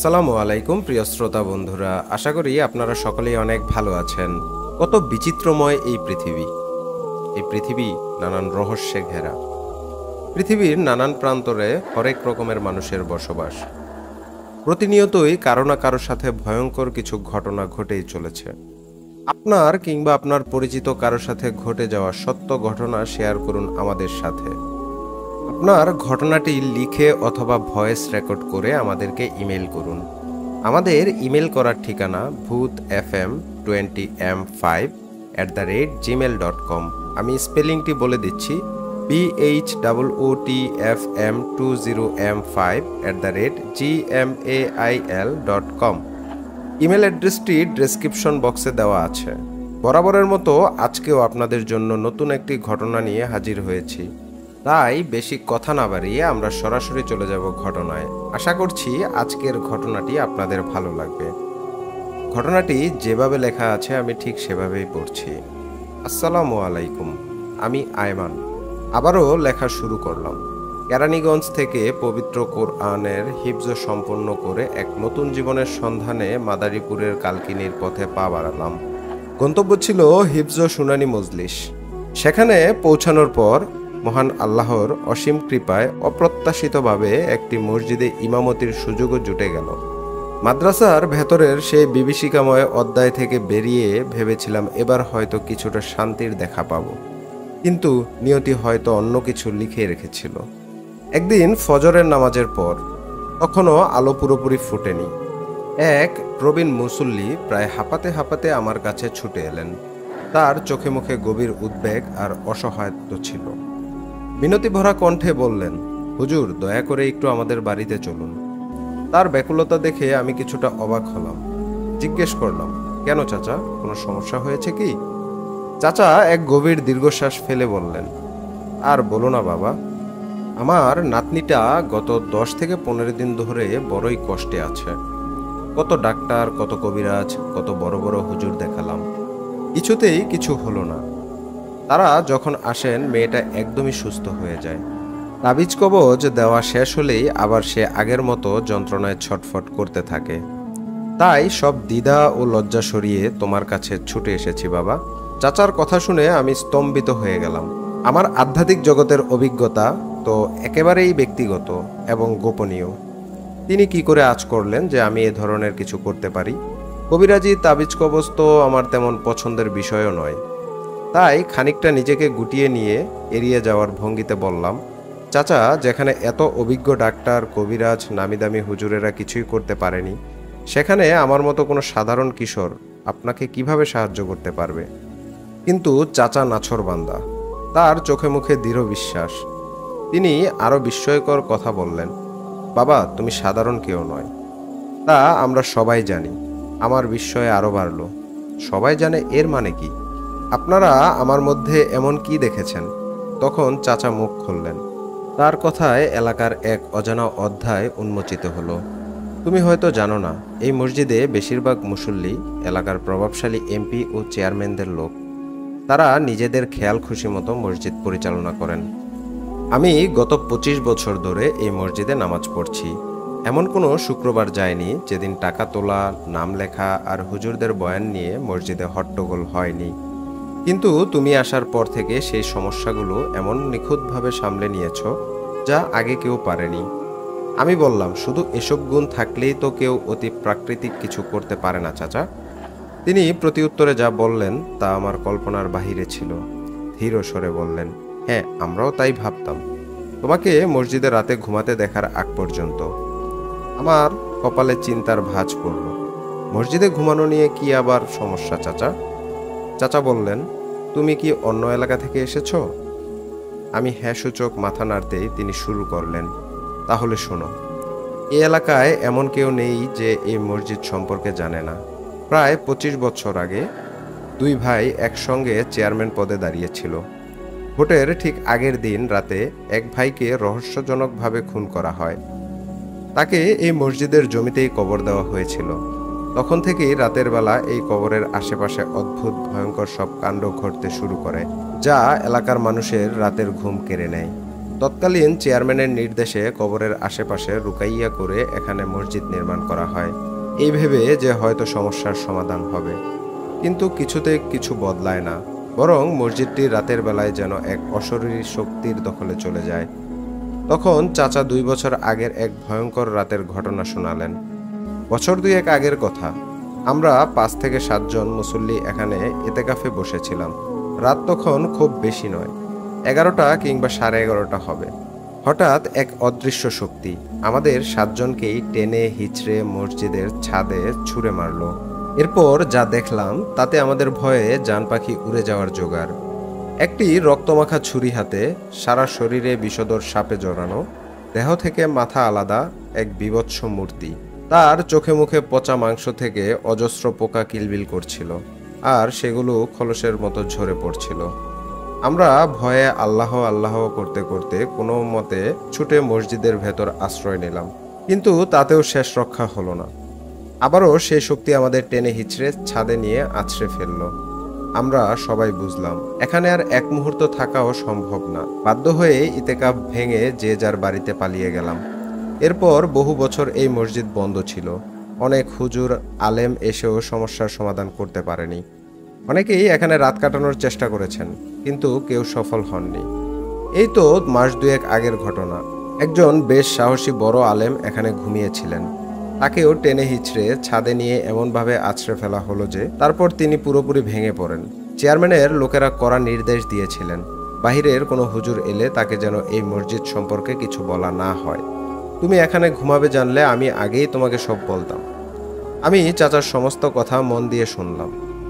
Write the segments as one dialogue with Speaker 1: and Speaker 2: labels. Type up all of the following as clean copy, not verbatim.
Speaker 1: আসসালামু আলাইকুম প্রিয় শ্রোতা বন্ধুরা, আশা করি আপনারা সকলেই অনেক ভালো আছেন। কত বিচিত্রময় এই পৃথিবী নানান রহস্যে ঘেরা। পৃথিবীর নানান প্রান্তরে হরেক রকমের মানুষের বসবাস। প্রতিনিয়তই কারো না কারো সাথে ভয়ঙ্কর কিছু ঘটনা ঘটেই চলেছে। আপনার কিংবা আপনার পরিচিত কারো সাথে ঘটে যাওয়া সত্য ঘটনা শেয়ার করুন আমাদের সাথে। আপনার ঘটনাটি লিখে অথবা ভয়েস রেকর্ড করে আমাদেরকে ইমেল করুন। আমাদের ইমেল করার ঠিকানা bhutfm5@gmail.com। আমি স্পেলিংটি বলে দিচ্ছি, bhutfm20m5@gmail.com। ইমেল অ্যাড্রেসটি ডেসক্রিপশন বক্সে দেওয়া আছে। বরাবরের মতো আজকেও আপনাদের জন্য নতুন একটি ঘটনা নিয়ে হাজির হয়েছি। তাই বেশি কথা না বাড়িয়ে আমরা সরাসরি চলে যাব ঘটনায়। আশা করছি আজকের ঘটনাটি আপনাদের ভালো লাগবে। ঘটনাটি যেভাবে লেখা আছে আমি ঠিক সেভাবেই পড়ছি। আসসালামু আলাইকুম, আমি আয়মান। আবারও লেখা শুরু করলাম। কেরানীগঞ্জ থেকে পবিত্র কোরআনের হিফজ সম্পন্ন করে এক নতুন জীবনের সন্ধানে মাদারীপুরের কালকিনির পথে পা বাড়ালাম। গন্তব্য ছিল হিফজ শুনানি মজলিস। সেখানে পৌঁছানোর পর মহান আল্লাহর অসীম কৃপায় অপ্রত্যাশিতভাবে একটি মসজিদে ইমামতির সুযোগও জুটে গেল। মাদ্রাসার ভেতরের সেই বিভীষিকাময় অধ্যায় থেকে বেরিয়ে ভেবেছিলাম এবার হয়তো কিছুটা শান্তির দেখা পাব, কিন্তু নিয়তি হয়তো অন্য কিছু লিখে রেখেছিল। একদিন ফজরের নামাজের পর, তখনও আলো পুরোপুরি ফোটেনি, এক প্রবীণ মুসল্লি প্রায় হাঁপাতে হাঁপাতে আমার কাছে ছুটে এলেন। তার চোখে মুখে গভীর উদ্বেগ আর অসহায়ত্ব ছিল। মিনতি ভরা কণ্ঠে বললেন, হুজুর, দয়া করে একটু আমাদের বাড়িতে চলুন। তার ব্যাকুলতা দেখে আমি কিছুটা অবাক হলাম। জিজ্ঞেস করলাম, কেন চাচা, কোনো সমস্যা হয়েছে কি? চাচা এক গভীর দীর্ঘশ্বাস ফেলে বললেন, আর বলো না বাবা, আমার নাতনিটা গত 10 থেকে 15 দিন ধরে বড়ই কষ্টে আছে। কত ডাক্তার, কত কবিরাজ, কত বড় বড় হুজুর দেখালাম, কিছুতেই কিছু হলো না। তারা যখন আসেন মেয়েটা একদমই সুস্থ হয়ে যায়। তাবিজ কবজ দেওয়া শেষ হলেই আবার সে আগের মতো যন্ত্রণায় ছটফট করতে থাকে। তাই সব দ্বিধা ও লজ্জা সরিয়ে তোমার কাছে ছুটে এসেছি বাবা। চাচার কথা শুনে আমি স্তম্ভিত হয়ে গেলাম। আমার আধ্যাত্মিক জগতের অভিজ্ঞতা তো একেবারেই ব্যক্তিগত এবং গোপনীয়। তিনি কি করে আঁচ করলেন যে আমি এ ধরনের কিছু করতে পারি? কবিরাজি তাবিজ কবজ তো আমার তেমন পছন্দের বিষয়ও নয়। তাই খানিকটা নিজেকে গুটিয়ে নিয়ে এড়িয়ে যাওয়ার ভঙ্গিতে বললাম, চাচা, যেখানে এত অভিজ্ঞ ডাক্তার, কবিরাজ, নামিদামি হুজুরেরা কিছুই করতে পারেনি, সেখানে আমার মতো কোনো সাধারণ কিশোর আপনাকে কিভাবে সাহায্য করতে পারবে? কিন্তু চাচা নাছোড়বান্দা, তার চোখে মুখে দৃঢ় বিশ্বাস। তিনি আরও বিস্ময়কর কথা বললেন, বাবা, তুমি সাধারণ কেউ নয়, তা আমরা সবাই জানি। আমার বিস্ময়ে আরও বাড়ল। সবাই জানে এর মানে কি? আপনারা আমার মধ্যে এমন কি দেখেছেন? তখন চাচা মুখ খুললেন। তার কথায় এলাকার এক অজানা অধ্যায় উন্মোচিত হলো। তুমি হয়তো জানো না, এই মসজিদে বেশিরভাগ মুসল্লি এলাকার প্রভাবশালী এমপি ও চেয়ারম্যানদের লোক। তারা নিজেদের খেয়াল খুশি মতো মসজিদ পরিচালনা করেন। আমি গত 25 বছর ধরে এই মসজিদে নামাজ পড়ছি। এমন কোনো শুক্রবার যায়নি যেদিন টাকা তোলা, নাম লেখা আর হুজুরদের বয়ান নিয়ে মসজিদে হট্টগোল হয়নি। কিন্তু তুমি আসার পর থেকে সেই সমস্যাগুলো এমন নিখুঁতভাবে সামলে নিয়েছ যা আগে কেউ পারেনি। আমি বললাম, শুধু এসব গুণ থাকলেই তো কেউ অতি প্রাকৃতিক কিছু করতে পারে না চাচা। তিনি প্রতিউত্তরে যা বললেন তা আমার কল্পনার বাহিরে ছিল। ধীর স্বরে বললেন, হ্যাঁ, আমরাও তাই ভাবতাম, তোমাকে মসজিদে রাতে ঘুমাতে দেখার আগ পর্যন্ত। আমার কপালে চিন্তার ভাঁজ পড়ল। মসজিদে ঘুমানো নিয়ে কি আবার সমস্যা চাচা? চাচা বললেন, তুমি কি অন্য এলাকা থেকে এসেছো? আমি হ্যাঁ সূচক মাথা নাড়তেই তিনি শুরু করলেন, তাহলে শোনো, এই এলাকায় এমন কেউ নেই যে এই মসজিদ সম্পর্কে জানে না। প্রায় 25 বছর আগে 2 ভাই একসঙ্গে চেয়ারম্যান পদে দাঁড়িয়েছিল। ভোটের ঠিক আগের দিন রাতে এক ভাইকে রহস্যজনকভাবে খুন করা হয়। তাকে এই মসজিদের জমিতেই কবর দেওয়া হয়েছিল। তখন থেকেই রাতের বেলা এই কবরের আশেপাশে অদ্ভুত ভয়ঙ্কর সব কাণ্ড ঘটতে শুরু করে, যা এলাকার মানুষের রাতের ঘুম কেড়ে নেয়। তৎকালীন চেয়ারম্যানের নির্দেশে কবরের আশেপাশে রুকাইয়া করে এখানে মসজিদ নির্মাণ করা হয়, এই ভেবে যে হয়তো সমস্যার সমাধান হবে। কিন্তু কিছুতে কিছু বদলায় না, বরং মসজিদটি রাতের বেলায় যেন এক অশরীরী শক্তির দখলে চলে যায়। তখন চাচা 2 বছর আগের এক ভয়ঙ্কর রাতের ঘটনা শোনালেন। বছর 2 আগের কথা। আমরা 5 থেকে 7 জন মুসল্লি এখানে এতেকাফে বসেছিলাম। রাত তখন খুব বেশি নয়, 11টা কিংবা 11:30 হবে। হঠাৎ এক অদৃশ্য শক্তি আমাদের 7 জনকেই টেনে হিচড়ে মসজিদের ছাদে ছুঁড়ে মারল। এরপর যা দেখলাম তাতে আমাদের ভয়ে জান পাখি উড়ে যাওয়ার জোগাড়। একটি রক্তমাখা ছুরি হাতে, সারা শরীরে বিষধর সাপে জড়ানো, দেহ থেকে মাথা আলাদা এক বীভৎস মূর্তি। তার চোখে মুখে পচা মাংস থেকে অজস্র পোকা কিলবিল করছিল, আর সেগুলো খলসের মতো ঝরে পড়ছিল। আমরা ভয়ে আল্লাহ আল্লাহ করতে করতে কোনো মতে ছুটে মসজিদের ভেতর আশ্রয় নিলাম, কিন্তু তাতেও শেষ রক্ষা হলো না। আবারও সেই শক্তি আমাদের টেনে হিচড়ে ছাদে নিয়ে আছড়ে ফেলল। আমরা সবাই বুঝলাম এখানে আর এক মুহূর্ত থাকাও সম্ভব না। বাধ্য হয়ে ইতেকাফ ভেঙে যে যার বাড়িতে পালিয়ে গেলাম। এরপর বহু বছর এই মসজিদ বন্ধ ছিল। অনেক হুজুর আলেম এসেও সমস্যার সমাধান করতে পারেনি। অনেকেই এখানে রাত কাটানোর চেষ্টা করেছেন, কিন্তু কেউ সফল হননি। এই তো মাস 2 আগের ঘটনা। একজন বেশ সাহসী বড় আলেম এখানে ঘুমিয়েছিলেন। তাকেও টেনে হিচড়ে ছাদে নিয়ে এমনভাবে আছড়ে ফেলা হলো যে তারপর তিনি পুরোপুরি ভেঙে পড়েন। চেয়ারম্যানের লোকেরা কড়া নির্দেশ দিয়েছিলেন, বাহিরের কোনো হুজুর এলে তাকে যেন এই মসজিদ সম্পর্কে কিছু বলা না হয়। তুমি এখানে ঘুমাবে জানলে আমি আগেই তোমাকে সব বলতাম। আমি চাচার সমস্ত কথা মন দিয়ে শুনলাম।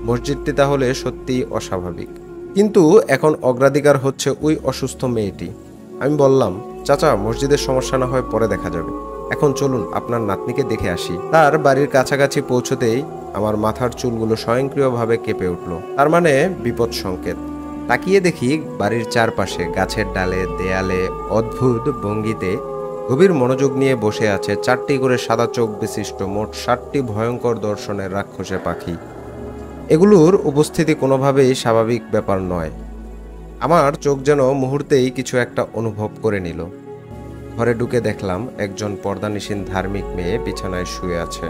Speaker 1: মসজিদটি তাহলে সত্যিই অস্বাভাবিক, কিন্তু এখন অগ্রাধিকার হচ্ছে ওই অসুস্থ মেয়েটি। আমি বললাম, চাচা, মসজিদের সমস্যা না হয় পরে দেখা যাবে, এখন চলুন আপনার নাতনিকে দেখে আসি। তার বাড়ির কাছাকাছি পৌঁছতেই আমার মাথার চুলগুলো স্বয়ংক্রিয়ভাবে কেঁপে উঠল। তার মানে বিপদ সংকেত। তাকিয়ে দেখি বাড়ির চারপাশে গাছের ডালে, দেয়ালে অদ্ভুত ভঙ্গিতে গভীর মনোযোগ নিয়ে বসে আছে 4টি করে সাদা চোখ বিশিষ্ট মোট 7টি ভয়ঙ্কর দর্শনের রাক্ষসে পাখি। এগুলোর উপস্থিতি কোনোভাবেই স্বাভাবিক ব্যাপার নয়। আমার চোখ যেন মুহূর্তেই কিছু একটা অনুভব করে নিল। ঘরে ঢুকে দেখলাম একজন পর্দানিশীন ধার্মিক মেয়ে বিছানায় শুয়ে আছে,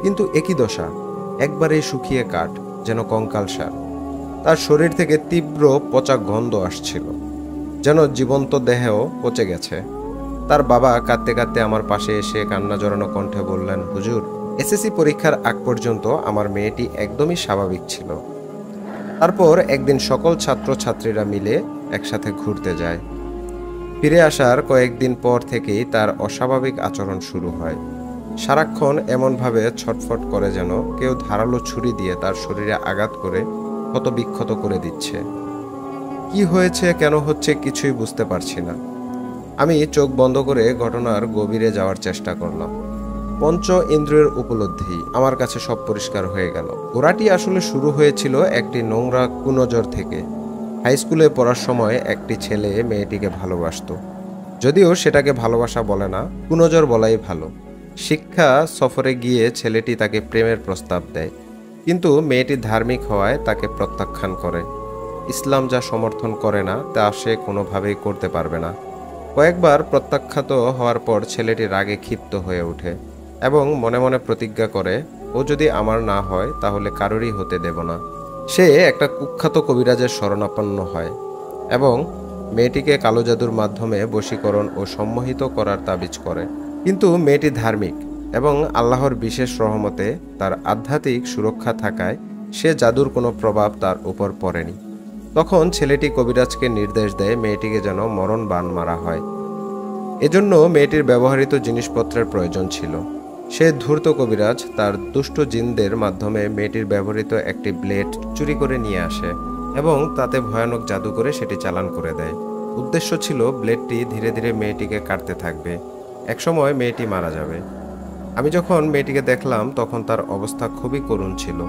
Speaker 1: কিন্তু একই দশা, একবারেই শুকিয়ে কাঠ, যেন কঙ্কালসার। তার শরীর থেকে তীব্র পচা গন্ধ আসছিল, যেন জীবন্ত দেহেও পচে গেছে। তার বাবা কাঁদতে কাঁদতে আমার পাশে এসে কান্না জড়ানো কণ্ঠে বললেন, হুজুর, এসএসসি পরীক্ষার আগ পর্যন্ত আমার মেয়েটি একদমই স্বাভাবিক ছিল। তারপর একদিন সকল ছাত্রছাত্রীরা মিলে একসাথে ঘুরতে যায়। ফিরে আসার কয়েকদিন পর থেকেই তার অস্বাভাবিক আচরণ শুরু হয়। সারাক্ষণ এমনভাবে ছটফট করে যেন কেউ ধারালো ছুরি দিয়ে তার শরীরে আঘাত করে ক্ষতবিক্ষত করে দিচ্ছে। কি হয়েছে, কেন হচ্ছে, কিছুই বুঝতে পারছি না। আমি চোখ বন্ধ করে ঘটনার গভীরে যাওয়ার চেষ্টা করলাম। পঞ্চ ইন্দ্রিয়ের উপলব্ধি আমার কাছে সব পরিষ্কার হয়ে গেল। গোড়াটি আসলে শুরু হয়েছিল একটি নোংরা কুনজর থেকে। হাই স্কুলে পড়ার সময় একটি ছেলে মেয়েটিকে ভালোবাসত, যদিও সেটাকে ভালোবাসা বলে না, কুনজর বলাই ভালো। শিক্ষা সফরে গিয়ে ছেলেটি তাকে প্রেমের প্রস্তাব দেয়, কিন্তু মেয়েটি ধার্মিক হওয়ায় তাকে প্রত্যাখ্যান করে। ইসলাম যা সমর্থন করে না তা সে কোনোভাবেই করতে পারবে না। কয়েকবার প্রত্যাখ্যাত হওয়ার পর ছেলেটি রাগে ক্ষিপ্ত হয়ে ওঠে এবং মনে মনে প্রতিজ্ঞা করে, ও যদি আমার না হয় তাহলে কারোরই হতে দেব না। সে একটা কুখ্যাত কবিরাজের শরণাপন্ন হয় এবং মেয়েটিকে কালো জাদুর মাধ্যমে বশীকরণ ও সম্মোহিত করার তাবিজ করে। কিন্তু মেয়েটি ধার্মিক এবং আল্লাহর বিশেষ রহমতে তার আধ্যাত্মিক সুরক্ষা থাকায় সে জাদুর কোনো প্রভাব তার উপর পড়েনি। তখন ছেলেটি কবিরাজকে নির্দেশ দেয় মেয়েটিকে যেন মরণ বাণ মারা হয়। এজন্য মেয়েটির ব্যবহৃত জিনিসপত্রের প্রয়োজন ছিল। সে ধূর্ত কবিরাজ তার দুষ্ট জিনদের মাধ্যমে মেয়েটির ব্যবহৃত একটি ব্লেড চুরি করে নিয়ে আসে এবং তাতে ভয়ানক জাদু করে সেটি চালান করে দেয়। উদ্দেশ্য ছিল ব্লেডটি ধীরে ধীরে মেয়েটিকে কাটতে থাকবে, একসময় মেয়েটি মারা যাবে। আমি যখন মেয়েটিকে দেখলাম তখন তার অবস্থা খুবই করুণ ছিল।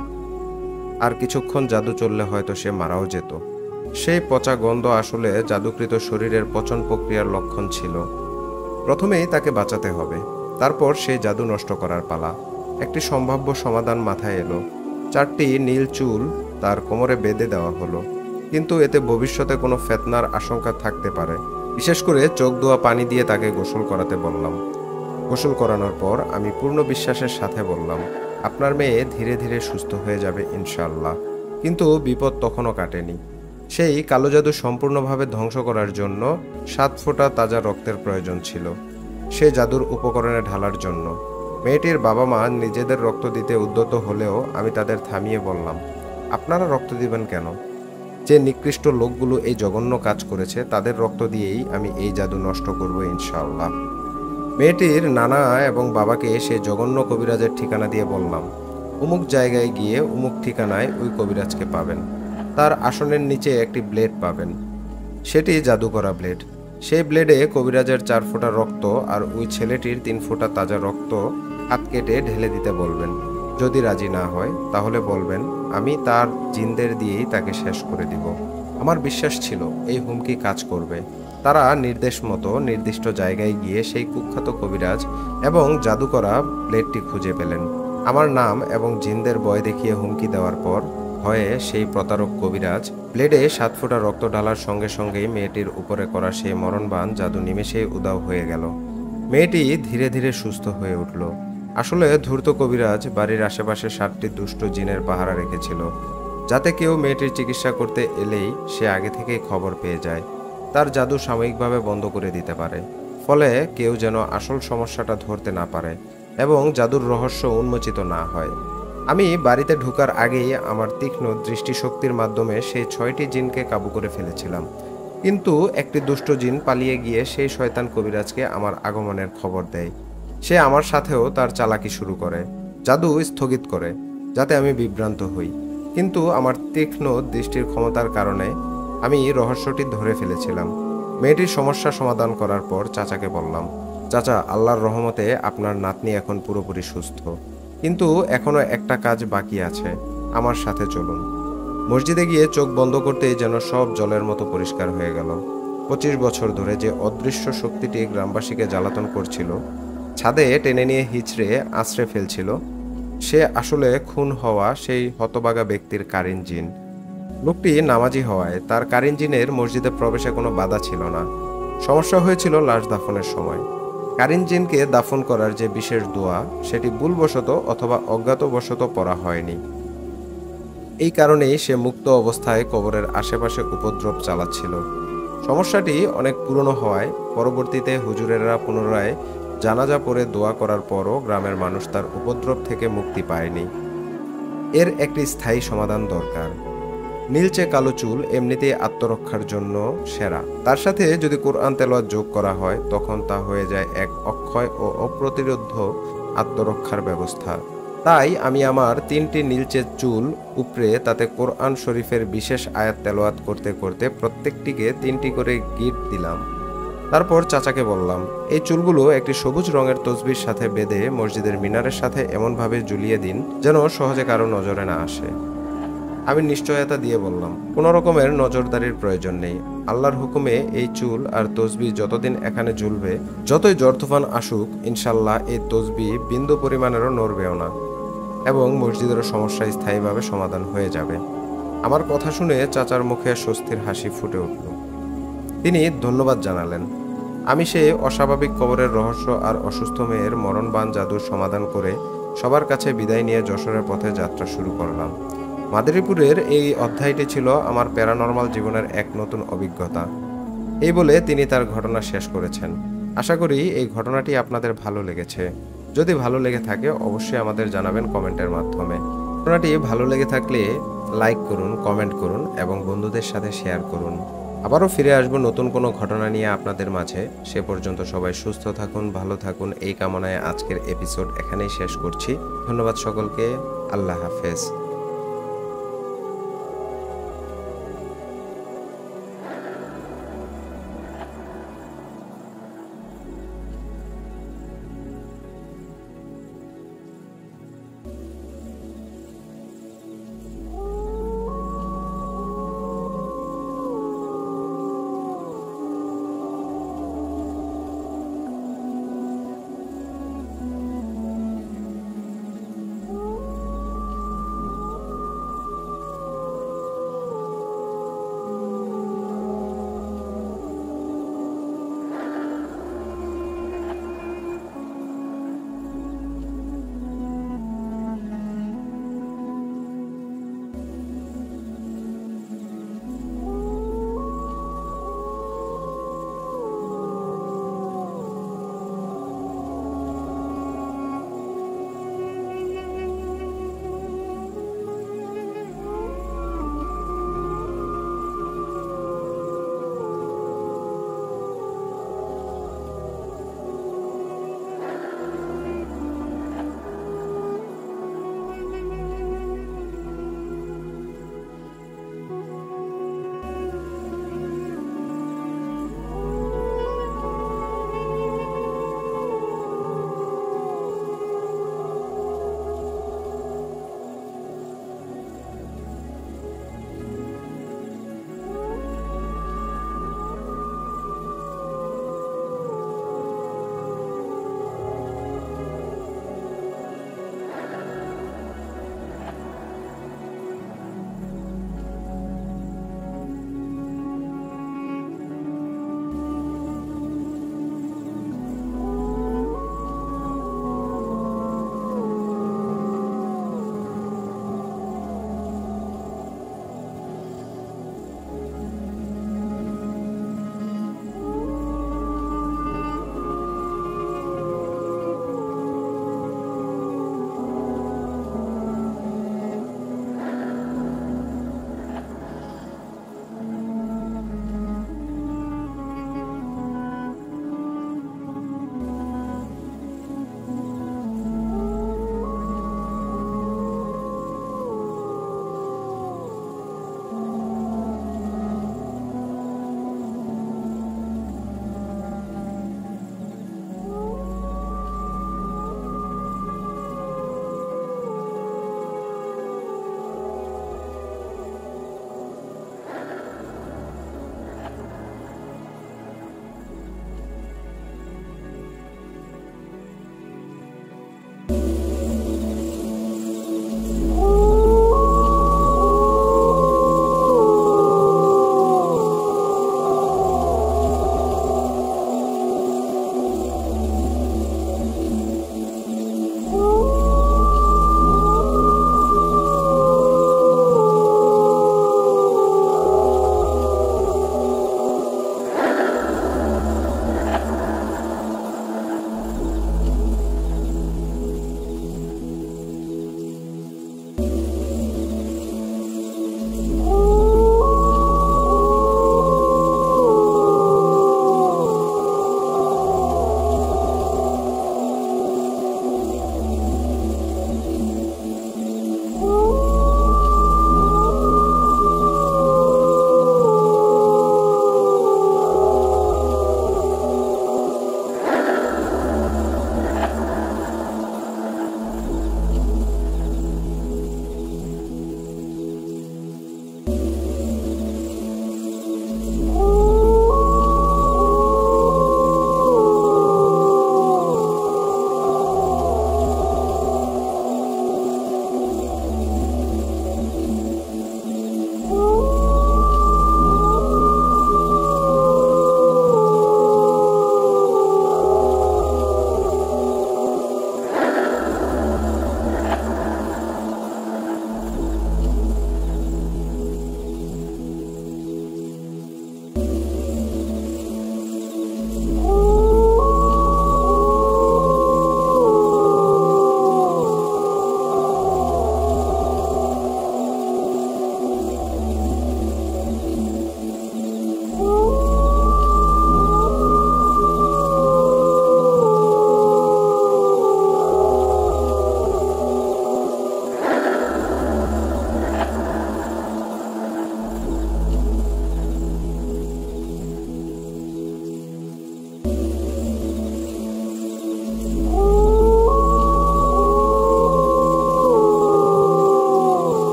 Speaker 1: আর কিছুক্ষণ জাদু চললে হয়তো সে মারাও যেত। সেই পচা গন্ধ আসলে জাদুকৃত শরীরের পচন প্রক্রিয়ার লক্ষণ ছিল। প্রথমেই তাকে বাঁচাতে হবে, তারপর সেই জাদু নষ্ট করার পালা। একটি সম্ভাব্য সমাধান মাথায় এলো। 4টি নীল চুল তার কোমরে বেঁধে দেওয়া হলো, কিন্তু এতে ভবিষ্যতে কোনো ফিতনার আশঙ্কা থাকতে পারে। বিশেষ করে চোখ ধোয়া পানি দিয়ে তাকে গোসল করাতে বললাম। গোসল করানোর পর আমি পূর্ণ বিশ্বাসের সাথে বললাম, আপনার মেয়ে ধীরে ধীরে সুস্থ হয়ে যাবে ইনশাআল্লাহ। কিন্তু বিপদ তখনও কাটেনি। সেই কালো জাদু সম্পূর্ণভাবে ধ্বংস করার জন্য 7 ফোঁটা তাজা রক্তের প্রয়োজন ছিল, সে জাদুর উপকরণে ঢালার জন্য। মেয়েটির বাবা মা নিজেদের রক্ত দিতে উদ্যত হলেও আমি তাদের থামিয়ে বললাম, আপনারা রক্ত দিবেন কেন? যে নিকৃষ্ট লোকগুলো এই জঘন্য কাজ করেছে তাদের রক্ত দিয়েই আমি এই জাদু নষ্ট করব ইনশাআল্লাহ। মেয়েটির নানা এবং বাবাকে সেই জঘন্য কবিরাজের ঠিকানা দিয়ে বললাম, অমুক জায়গায় গিয়ে অমুক ঠিকানায় ওই কবিরাজকে পাবেন। তার আসনের নিচে একটি ব্লেড পাবেন, সেটি জাদু করা ব্লেড। সেই ব্লেডে কবিরাজের 4 ফোঁটা রক্ত আর ওই ছেলেটির 3 ফোঁটা তাজা রক্ত হাত কেটে ঢেলে দিতে বলবেন। যদি রাজি না হয় তাহলে বলবেন আমি তার জিনদের দিয়েই তাকে শেষ করে দিব। আমার বিশ্বাস ছিল এই হুমকি কাজ করবে। তারা নির্দেশ মতো নির্দিষ্ট জায়গায় গিয়ে সেই কুখ্যাত কবিরাজ এবং জাদু করা ব্লেডটি খুঁজে পেলেন। আমার নাম এবং জিনদের ভয় দেখিয়ে হুমকি দেওয়ার পর ভয়ে সেই প্রতারক কবিরাজ ব্লেডে 7 ফোঁটা রক্ত ঢালার সঙ্গে সঙ্গেই মেয়েটির উপরে করা সেই মরণবাণ জাদু নিমেষেই উধাও হয়ে গেল। মেয়েটি ধীরে ধীরে সুস্থ হয়ে উঠল। আসলে ধূর্ত কবিরাজ বাড়ির আশেপাশে 7টি দুষ্ট জিনের পাহারা রেখেছিল, যাতে কেউ মেয়েটির চিকিৎসা করতে এলেই সে আগে থেকেই খবর পেয়ে যায়, তার জাদু সাময়িকভাবে বন্ধ করে দিতে পারে, ফলে কেউ যেন আসল সমস্যাটা ধরতে না পারে এবং জাদুর রহস্য উন্মোচিত না হয়। আমি বাড়িতে ঢোকার আগেই আমার তীক্ষ্ণ দৃষ্টিশক্তির মাধ্যমে সেই 6টি জিনকে কাবু করে ফেলেছিলাম। কিন্তু একটি দুষ্ট জিন পালিয়ে গিয়ে সেই শয়তান কবিরাজকে আমার আগমনের খবর দেয়। সে আমার সাথেও তার চালাকি শুরু করে, জাদু স্থগিত করে, যাতে আমি বিভ্রান্ত হই। কিন্তু আমার তীক্ষ্ণ দৃষ্টির ক্ষমতার কারণে আমি রহস্যটি ধরে ফেলেছিলাম। মেয়েটির সমস্যা সমাধান করার পর চাচাকে বললাম, চাচা, আল্লাহর রহমতে আপনার নাতনি এখন পুরোপুরি সুস্থ, কিন্তু এখনো একটা কাজ বাকি আছে, আমার সাথে চলুন। মসজিদে গিয়ে চোখ বন্ধ করতেই যেন সব জলের মতো পরিষ্কার হয়ে গেল। 25 বছর ধরে যে অদৃশ্য শক্তিটি গ্রামবাসীকে জ্বালাতন করছিল, ছাদে টেনে নিয়ে হিচড়ে আছড়ে ফেলছিল, সে আসলে খুন হওয়া সেই হতবাগা ব্যক্তির কারিন জিন। লোকটি নামাজি হওয়ায় তার কারিন জিনের মসজিদে প্রবেশে কোনো বাধা ছিল না। সমস্যা হয়েছিল লাশ দাফনের সময়। কারিন জিনকে দাফন করার যে বিশেষ দোয়া, সেটি ভুলবশত অথবা অজ্ঞাতবশত পড়া হয়নি। এই কারণেই সে মুক্ত অবস্থায় কবরের আশেপাশে উপদ্রব চালাচ্ছিল। সমস্যাটি অনেক পুরনো হওয়ায় পরবর্তীতে হুজুরেরা পুনরায় জানাজা পড়ে দোয়া করার পরও গ্রামের মানুষ তার উপদ্রব থেকে মুক্তি পায়নি। এর একটি স্থায়ী সমাধান দরকার। নীলচে কালো চুল এমনিতেই আত্মরক্ষার জন্য সেরা, তার সাথে যদি কোরআন তেলাওয়াত যোগ করা হয় তখন তা হয়ে যায় এক অক্ষয় ও অপ্রতিরোধ্য আত্মরক্ষার ব্যবস্থা। তাই আমি আমার 3টি নীলচে চুল উপরে তাতে কোরআন শরীফের বিশেষ আয়াত তেলাওয়াত করতে করতে প্রত্যেকটিকে 3টি করে গিট দিলাম। তারপর চাচাকে বললাম, এই চুলগুলো একটি সবুজ রঙের তসবির সাথে বেঁধে মসজিদের মিনারের সাথে এমনভাবে ঝুলিয়ে দিন যেন সহজে কারো নজরে না আসে। আমি নিশ্চয়তা দিয়ে বললাম, কোনো রকমের নজরদারির প্রয়োজন নেই। আল্লাহর হুকুমে এই চুল আর তসবি যতদিন এখানে ঝুলবে, যতই ঝড় তুফান আসুক, ইনশাল্লাহ এই তসবি বিন্দু পরিমাণেরও নড়বেও না এবং মসজিদেরও সমস্যা স্থায়ীভাবে সমাধান হয়ে যাবে। আমার কথা শুনে চাচার মুখে স্বস্তির হাসি ফুটে উঠল। তিনি ধন্যবাদ জানালেন। আমি সেই অস্বাভাবিক কবরের রহস্য আর অসুস্থ মেয়ের মরণবাণ জাদুর সমাধান করে সবার কাছে বিদায় নিয়ে যশোরের পথে যাত্রা শুরু করলাম। মাদারীপুরের এই অধ্যায়টি ছিল আমার প্যারানরমাল জীবনের এক নতুন অভিজ্ঞতা। এই বলে তিনি তার ঘটনা শেষ করেছেন। আশা করি এই ঘটনাটি আপনাদের ভালো লেগেছে। যদি ভালো লেগে থাকে অবশ্যই আমাদের জানাবেন কমেন্টের মাধ্যমে। ঘটনাটি ভালো লেগে থাকলে লাইক করুন, কমেন্ট করুন এবং বন্ধুদের সাথে শেয়ার করুন। আবারও ফিরে আসবো নতুন কোনো ঘটনা নিয়ে আপনাদের মাঝে। সে পর্যন্ত সবাই সুস্থ থাকুন, ভালো থাকুন, এই কামনায় আজকের এপিসোড এখানেই শেষ করছি। ধন্যবাদ সকলকে। আল্লাহ হাফেজ।